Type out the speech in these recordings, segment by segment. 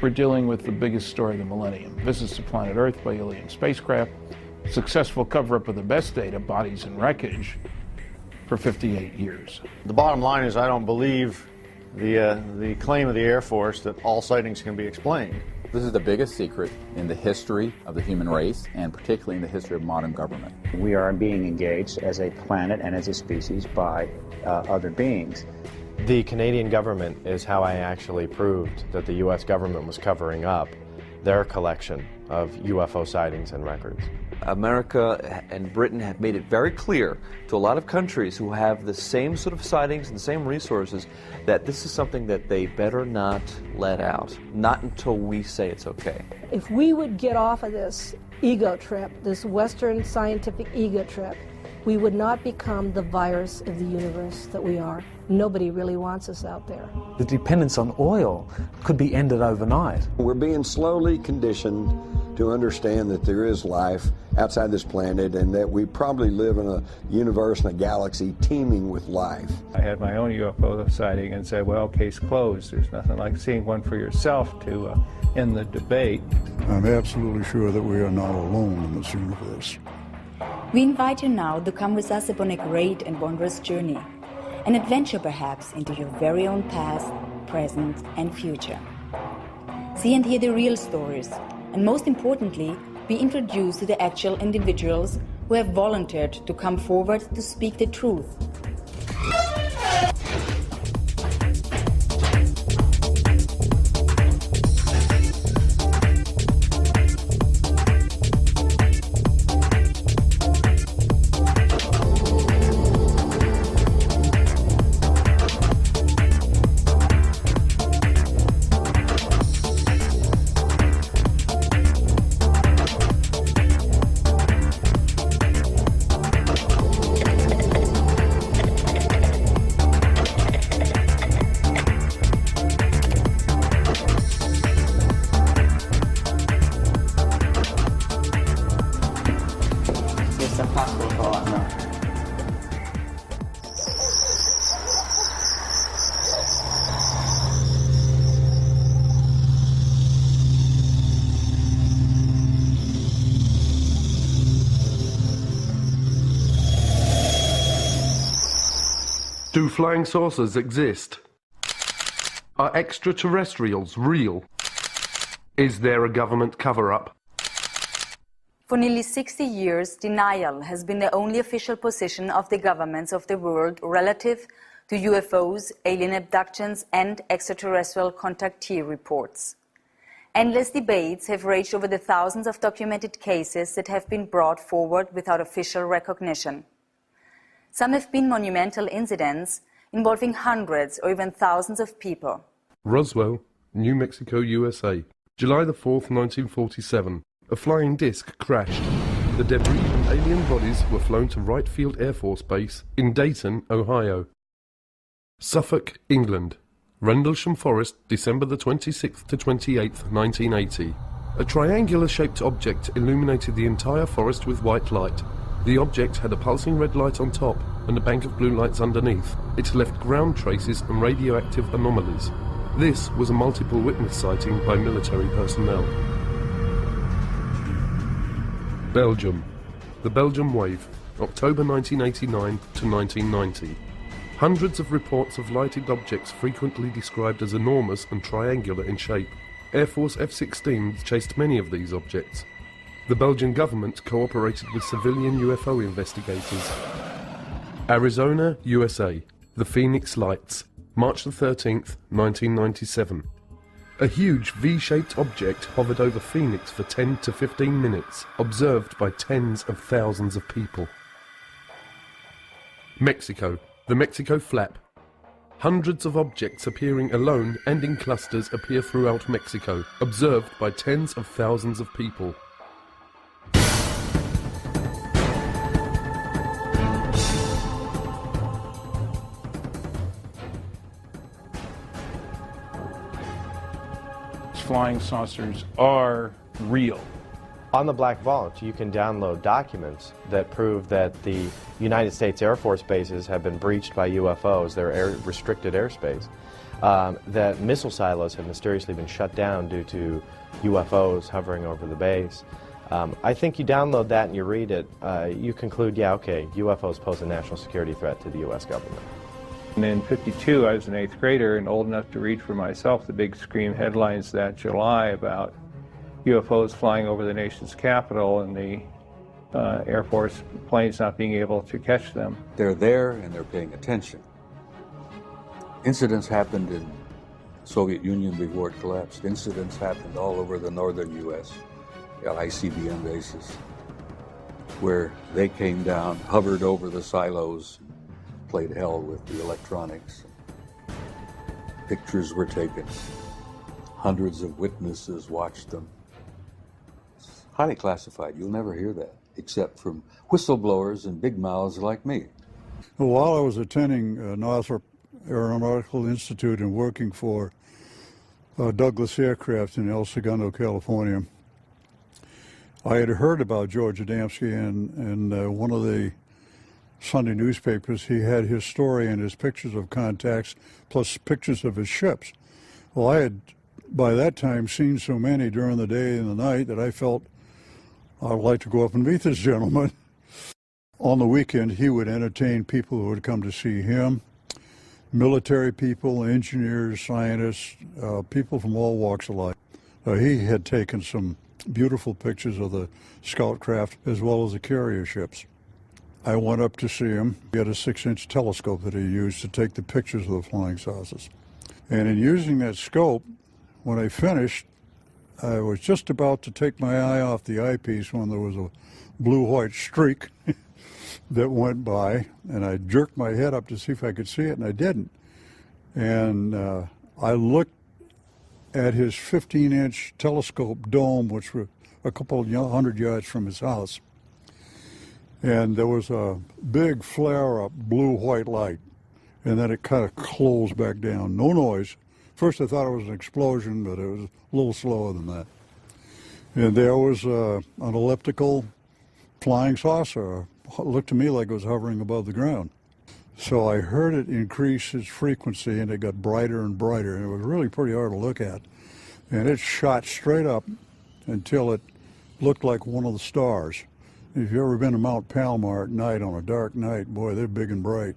we're dealing with the biggest story of the millennium. Visits to planet Earth by alien spacecraft, successful cover-up of the best data, bodies and wreckage, for 58 years. The bottom line is I don't believe the claim of the Air Force that all sightings can be explained. This is the biggest secret in the history of the human race, and particularly in the history of modern government. We are being engaged as a planet and as a species by other beings. The Canadian government is how I actually proved that the U.S. government was covering up their collection of UFO sightings and records. America and Britain have made it very clear to a lot of countries who have the same sort of sightings and the same resources that this is something that they better not let out, not until we say it's okay. If we would get off of this ego trip, this Western scientific ego trip, we would not become the virus of the universe that we are. Nobody really wants us out there. The dependence on oil could be ended overnight. We're being slowly conditioned to understand that there is life outside this planet and that we probably live in a universe and a galaxy teeming with life. I had my own UFO sighting and said, well, case closed. There's nothing like seeing one for yourself to end the debate. I'm absolutely sure that we are not alone in this universe. We invite you now to come with us upon a great and wondrous journey, an adventure perhaps into your very own past, present and future. See and hear the real stories, and most importantly, be introduced to the actual individuals who have volunteered to come forward to speak the truth. Do flying saucers exist? Are extraterrestrials real? Is there a government cover-up? For nearly 60 years, denial has been the only official position of the governments of the world relative to UFOs, alien abductions, and extraterrestrial contactee reports. Endless debates have raged over the thousands of documented cases that have been brought forward without official recognition. Some have been monumental incidents involving hundreds or even thousands of people. Roswell, New Mexico, USA. July the 4th, 1947. A flying disc crashed. The debris and alien bodies were flown to Wright Field Air Force Base in Dayton, Ohio. Suffolk, England. Rendlesham Forest, December the 26th to 28th, 1980. A triangular-shaped object illuminated the entire forest with white light. The object had a pulsing red light on top and a bank of blue lights underneath. It left ground traces and radioactive anomalies. This was a multiple witness sighting by military personnel. Belgium. The Belgium Wave, October 1989 to 1990. Hundreds of reports of lighted objects frequently described as enormous and triangular in shape. Air Force F-16s chased many of these objects. The Belgian government cooperated with civilian UFO investigators. Arizona, USA. The Phoenix Lights, March the 13th, 1997. A huge V-shaped object hovered over Phoenix for 10 to 15 minutes, observed by tens of thousands of people. Mexico. The Mexico Flap. Hundreds of objects appearing alone and in clusters appear throughout Mexico, observed by tens of thousands of people. Flying saucers are real. On the Black Vault, you can download documents that prove that the United States Air Force bases have been breached by UFOs, their restricted airspace. that missile silos have mysteriously been shut down due to UFOs hovering over the base. I think you download that and you read it, you conclude, yeah, okay, UFOs pose a national security threat to the U.S. government. And in '52, I was an 8th grader and old enough to read for myself the big scream headlines that July about UFOs flying over the nation's capital and the Air Force planes not being able to catch them. They're there and they're paying attention. Incidents happened in the Soviet Union before it collapsed. Incidents happened all over the northern U.S. at ICBM bases, where they came down, hovered over the silos, played hell with the electronics. Pictures were taken. Hundreds of witnesses watched them. It's highly classified. You'll never hear that, except from whistleblowers and big mouths like me. While I was attending Northrop Aeronautical Institute and working for Douglas Aircraft in El Segundo, California, I had heard about George Adamski, and one of the Sunday newspapers, he had his story and his pictures of contacts, plus pictures of his ships. Well, I had, by that time, seen so many during the day and the night that I felt I'd like to go up and meet this gentleman. On the weekend, he would entertain people who would come to see him, military people, engineers, scientists, people from all walks of life. He had taken some beautiful pictures of the scout craft as well as the carrier ships. I went up to see him. He had a 6-inch telescope that he used to take the pictures of the flying saucers. And in using that scope, when I finished, I was just about to take my eye off the eyepiece when there was a blue-white streak that went by, and I jerked my head up to see if I could see it, and I didn't. And I looked at his 15-inch telescope dome, which was a couple of 100 yards from his house. And there was a big flare-up blue-white light, and then it kind of closed back down. No noise. First I thought it was an explosion, but it was a little slower than that. And there was an elliptical flying saucer. It looked to me like it was hovering above the ground. So I heard it increase its frequency, and it got brighter and brighter, and it was really pretty hard to look at. And it shot straight up until it looked like one of the stars. If you've ever been to Mount Palomar at night on a dark night, boy, they're big and bright.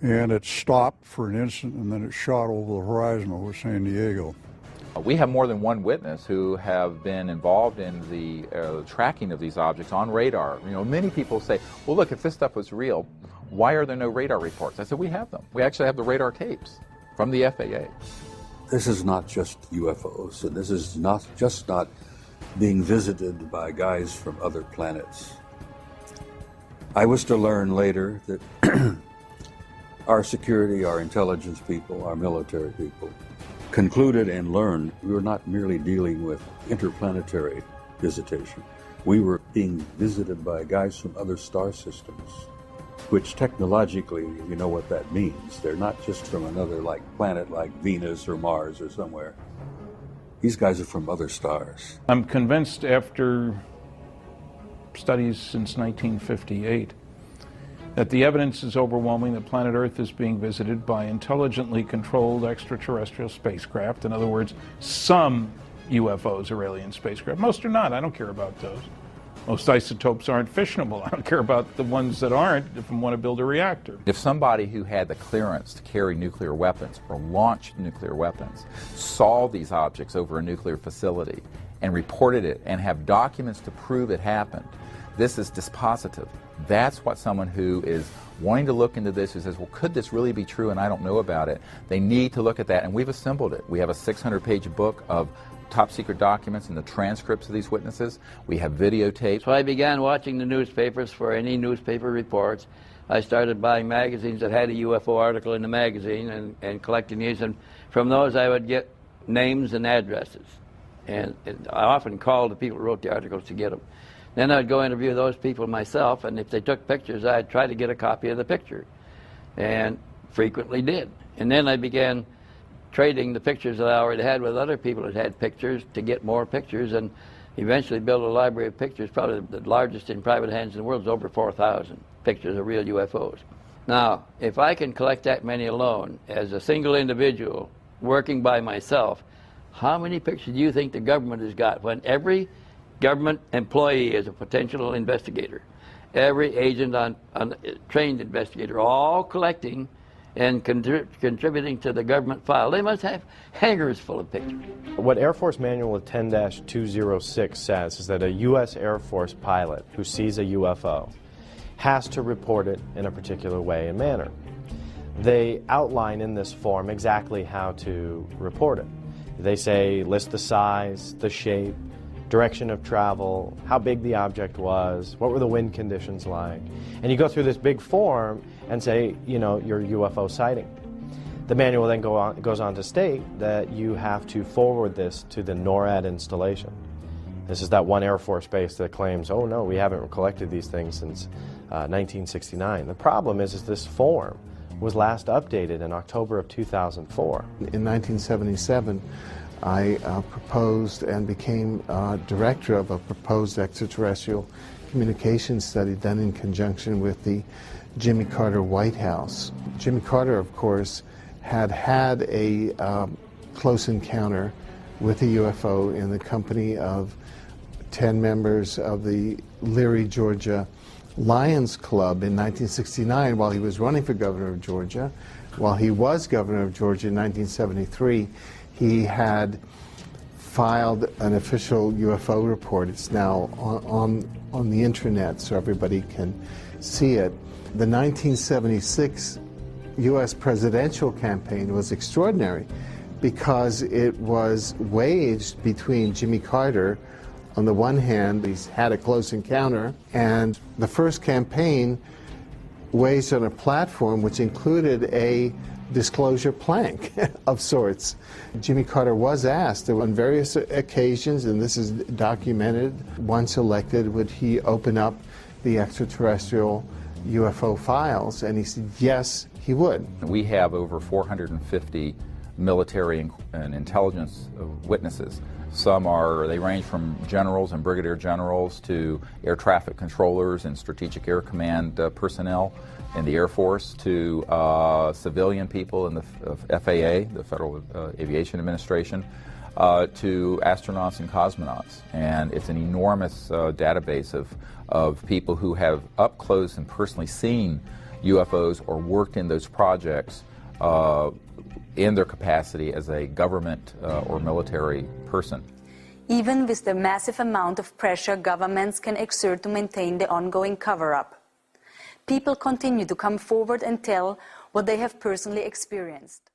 And it stopped for an instant, and then it shot over the horizon over San Diego. We have more than one witness who have been involved in the tracking of these objects on radar. You know, many people say, well, look, if this stuff was real, why are there no radar reports? I said, we have them. We actually have the radar tapes from the FAA. This is not just UFOs, and this is not being visited by guys from other planets. I was to learn later that our security, our intelligence people, our military people concluded and learned we were not merely dealing with interplanetary visitation. We were being visited by guys from other star systems, which technologically, you know what that means. They're not just from another planet like Venus or Mars or somewhere. These guys are from other stars. I'm convinced after studies since 1958 that the evidence is overwhelming that planet Earth is being visited by intelligently controlled extraterrestrial spacecraft. In other words, some UFOs are alien spacecraft. Most are not. I don't care about those. Most isotopes aren't fissionable. I don't care about the ones that aren't if I want to build a reactor. If somebody who had the clearance to carry nuclear weapons or launch nuclear weapons saw these objects over a nuclear facility and reported it and have documents to prove it happened, this is dispositive. That's what someone who is wanting to look into this, who says, well, could this really be true and I don't know about it? They need to look at that, and we've assembled it. We have a 600-page book of top secret documents and the transcripts of these witnesses. We have videotapes. So I began watching the newspapers for any newspaper reports. I started buying magazines that had a UFO article in the magazine and collecting these, and from those I would get names and addresses. And I often called the people who wrote the articles to get them. Then I'd go interview those people myself, and if they took pictures, I'd try to get a copy of the picture, and frequently did. And then I began trading the pictures that I already had with other people that had pictures to get more pictures, and eventually built a library of pictures, probably the largest in private hands in the world. Is over 4,000 pictures of real UFOs. Now, if I can collect that many alone as a single individual working by myself, how many pictures do you think the government has got when every government employee is a potential investigator? Every agent on trained investigator, all collecting and contributing to the government file. They must have hangars full of pictures. What Air Force Manual 10-206 says is that a U.S. Air Force pilot who sees a UFO has to report it in a particular way and manner. They outline in this form exactly how to report it. They say list the size, the shape, direction of travel, how big the object was, what were the wind conditions like. And you go through this big form and say, you know, your UFO sighting. The manual then goes on to state that you have to forward this to the NORAD installation. This is that one Air Force base that claims, oh no, we haven't collected these things since 1969. The problem is this form was last updated in October of 2004. In 1977, I proposed and became director of a proposed extraterrestrial communications study done in conjunction with the Jimmy Carter White House. Jimmy Carter, of course, had a close encounter with a UFO in the company of 10 members of the Leary, Georgia Lions Club in 1969 while he was running for governor of Georgia. While he was governor of Georgia in 1973, he had filed an official UFO report. It's now on the internet so everybody can see it. The 1976 U.S. presidential campaign was extraordinary because it was waged between Jimmy Carter, on the one hand, he's had a close encounter, and the first campaign waged on a platform which included a disclosure plank of sorts. Jimmy Carter was asked on various occasions, and this is documented, once elected, would he open up the extraterrestrial UFO files, and he said yes, he would. We have over 450 military and intelligence witnesses. They range from generals and brigadier generals to air traffic controllers and strategic air command personnel in the Air Force to civilian people in the FAA, the Federal Aviation Administration, to astronauts and cosmonauts. And it's an enormous database of people who have up close and personally seen UFOs or worked in those projects in their capacity as a government or military person. Even with the massive amount of pressure governments can exert to maintain the ongoing cover-up, people continue to come forward and tell what they have personally experienced.